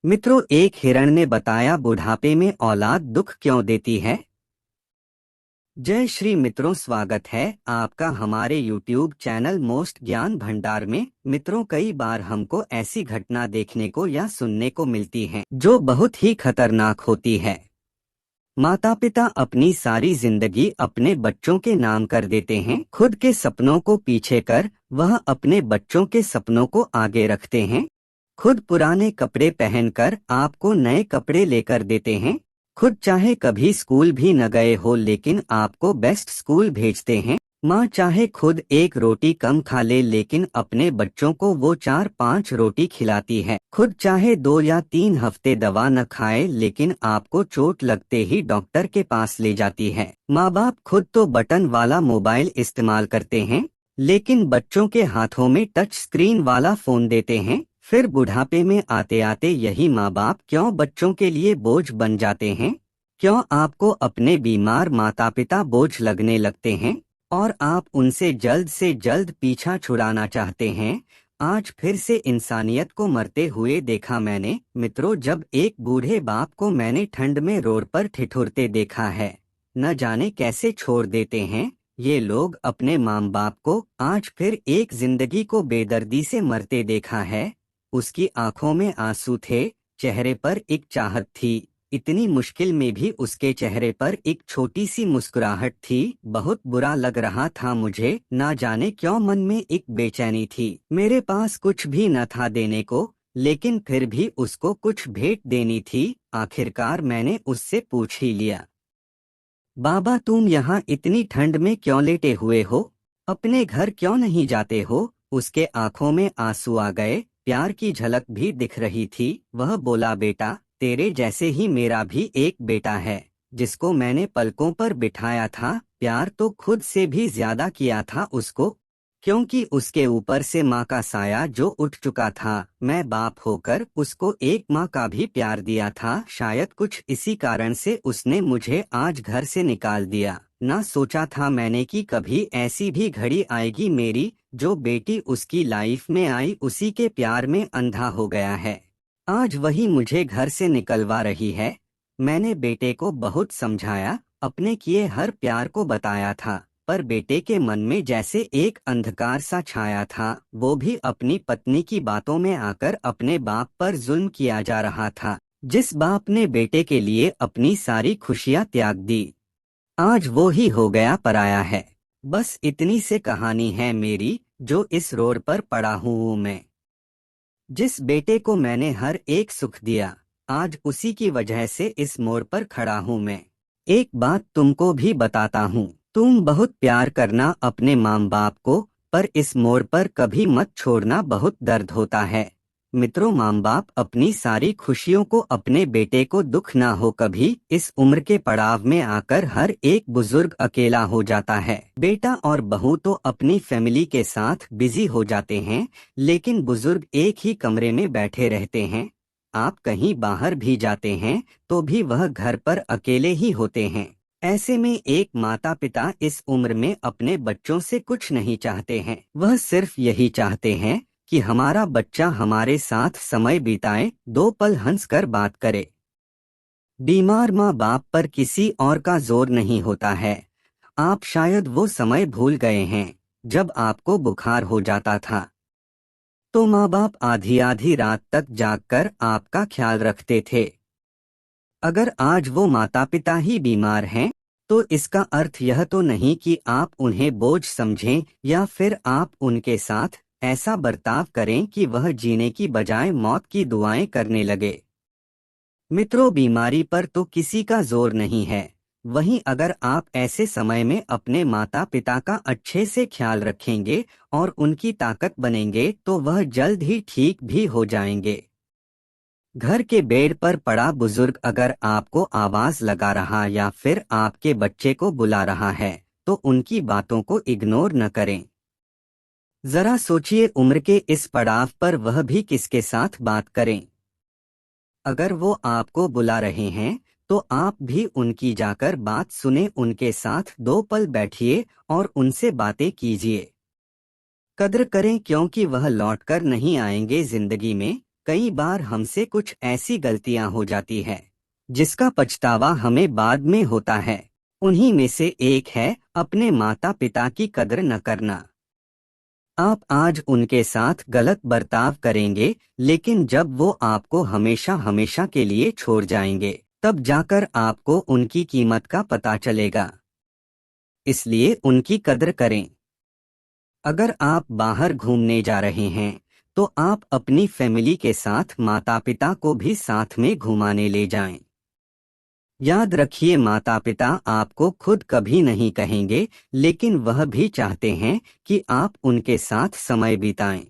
मित्रों, एक हिरण ने बताया बुढ़ापे में औलाद दुख क्यों देती है। जय श्री मित्रों, स्वागत है आपका हमारे YouTube चैनल मोस्ट ज्ञान भंडार में। मित्रों, कई बार हमको ऐसी घटना देखने को या सुनने को मिलती हैं जो बहुत ही खतरनाक होती है। माता पिता अपनी सारी जिंदगी अपने बच्चों के नाम कर देते हैं, खुद के सपनों को पीछे कर वह अपने बच्चों के सपनों को आगे रखते हैं। खुद पुराने कपड़े पहनकर आपको नए कपड़े लेकर देते हैं। खुद चाहे कभी स्कूल भी न गए हो लेकिन आपको बेस्ट स्कूल भेजते हैं। माँ चाहे खुद एक रोटी कम खा ले लेकिन अपने बच्चों को वो 4-5 रोटी खिलाती है। खुद चाहे 2 या 3 हफ्ते दवा न खाए लेकिन आपको चोट लगते ही डॉक्टर के पास ले जाती है। माँ बाप खुद तो बटन वाला मोबाइल इस्तेमाल करते हैं लेकिन बच्चों के हाथों में टच स्क्रीन वाला फोन देते हैं। फिर बुढ़ापे में आते आते यही माँ बाप क्यों बच्चों के लिए बोझ बन जाते हैं? क्यों आपको अपने बीमार माता पिता बोझ लगने लगते हैं और आप उनसे जल्द से जल्द पीछा छुड़ाना चाहते हैं? आज फिर से इंसानियत को मरते हुए देखा मैंने। मित्रों, जब एक बूढ़े बाप को मैंने ठंड में रोड पर ठिठुरते देखा है। न जाने कैसे छोड़ देते हैं ये लोग अपने माँ बाप को। आज फिर एक जिंदगी को बेदर्दी से मरते देखा है। उसकी आंखों में आंसू थे, चेहरे पर एक चाहत थी। इतनी मुश्किल में भी उसके चेहरे पर एक छोटी सी मुस्कुराहट थी। बहुत बुरा लग रहा था मुझे, ना जाने क्यों मन में एक बेचैनी थी। मेरे पास कुछ भी न था देने को, लेकिन फिर भी उसको कुछ भेंट देनी थी। आखिरकार मैंने उससे पूछ ही लिया, बाबा तुम यहाँ इतनी ठंड में क्यों लेटे हुए हो? अपने घर क्यों नहीं जाते हो? उसके आंखों में आंसू आ गए, प्यार की झलक भी दिख रही थी। वह बोला, बेटा तेरे जैसे ही मेरा भी एक बेटा है जिसको मैंने पलकों पर बिठाया था। प्यार तो खुद से भी ज्यादा किया था उसको, क्योंकि उसके ऊपर से माँ का साया जो उठ चुका था। मैं बाप होकर उसको एक माँ का भी प्यार दिया था। शायद कुछ इसी कारण से उसने मुझे आज घर से निकाल दिया। ना सोचा था मैंने कि कभी ऐसी भी घड़ी आएगी मेरी, जो बेटी उसकी लाइफ में आई उसी के प्यार में अंधा हो गया है। आज वही मुझे घर से निकलवा रही है। मैंने बेटे को बहुत समझाया, अपने किए हर प्यार को बताया था, पर बेटे के मन में जैसे एक अंधकार सा छाया था। वो भी अपनी पत्नी की बातों में आकर अपने बाप पर जुल्म किया जा रहा था, जिस बाप ने बेटे के लिए अपनी सारी खुशियां त्याग दी। आज वो ही हो गया पराया है। बस इतनी से कहानी है मेरी, जो इस रोड पर पड़ा हूँ मैं। जिस बेटे को मैंने हर एक सुख दिया, आज उसी की वजह से इस मोड़ पर खड़ा हूँ मैं। एक बात तुमको भी बताता हूँ, तुम बहुत प्यार करना अपने माँ बाप को, पर इस मोड़ पर कभी मत छोड़ना, बहुत दर्द होता है। मित्रों, माँ बाप अपनी सारी खुशियों को अपने बेटे को दुख ना हो कभी। इस उम्र के पड़ाव में आकर हर एक बुजुर्ग अकेला हो जाता है। बेटा और बहू तो अपनी फैमिली के साथ बिजी हो जाते हैं, लेकिन बुजुर्ग एक ही कमरे में बैठे रहते हैं। आप कहीं बाहर भी जाते हैं तो भी वह घर पर अकेले ही होते हैं। ऐसे में एक माता पिता इस उम्र में अपने बच्चों से कुछ नहीं चाहते हैं। वह सिर्फ यही चाहते हैं कि हमारा बच्चा हमारे साथ समय बिताए, 2 पल हंसकर बात करे। बीमार माँ बाप पर किसी और का जोर नहीं होता है। आप शायद वो समय भूल गए हैं जब आपको बुखार हो जाता था, तो माँ बाप आधी आधी रात तक जागकर आपका ख्याल रखते थे। अगर आज वो माता पिता ही बीमार हैं, तो इसका अर्थ यह तो नहीं कि आप उन्हें बोझ समझें या फिर आप उनके साथ ऐसा बर्ताव करें कि वह जीने की बजाय मौत की दुआएं करने लगे। मित्रों, बीमारी पर तो किसी का जोर नहीं है। वहीं अगर आप ऐसे समय में अपने माता पिता का अच्छे से ख्याल रखेंगे और उनकी ताकत बनेंगे तो वह जल्द ही ठीक भी हो जाएंगे। घर के बेड पर पड़ा बुजुर्ग अगर आपको आवाज लगा रहा या फिर आपके बच्चे को बुला रहा है, तो उनकी बातों को इग्नोर न करें। जरा सोचिए, उम्र के इस पड़ाव पर वह भी किसके साथ बात करें। अगर वो आपको बुला रहे हैं तो आप भी उनकी जाकर बात सुने, उनके साथ 2 पल बैठिए और उनसे बातें कीजिए। कद्र करें, क्योंकि वह लौटकर नहीं आएंगे जिंदगी में। कई बार हमसे कुछ ऐसी गलतियां हो जाती है जिसका पछतावा हमें बाद में होता है। उन्हीं में से एक है अपने माता पिता की कदर न करना। आप आज उनके साथ गलत बर्ताव करेंगे, लेकिन जब वो आपको हमेशा हमेशा के लिए छोड़ जाएंगे, तब जाकर आपको उनकी कीमत का पता चलेगा। इसलिए उनकी कदर करें। अगर आप बाहर घूमने जा रहे हैं तो आप अपनी फैमिली के साथ माता पिता को भी साथ में घुमाने ले जाएं। याद रखिए, माता पिता आपको खुद कभी नहीं कहेंगे, लेकिन वह भी चाहते हैं कि आप उनके साथ समय बिताएं।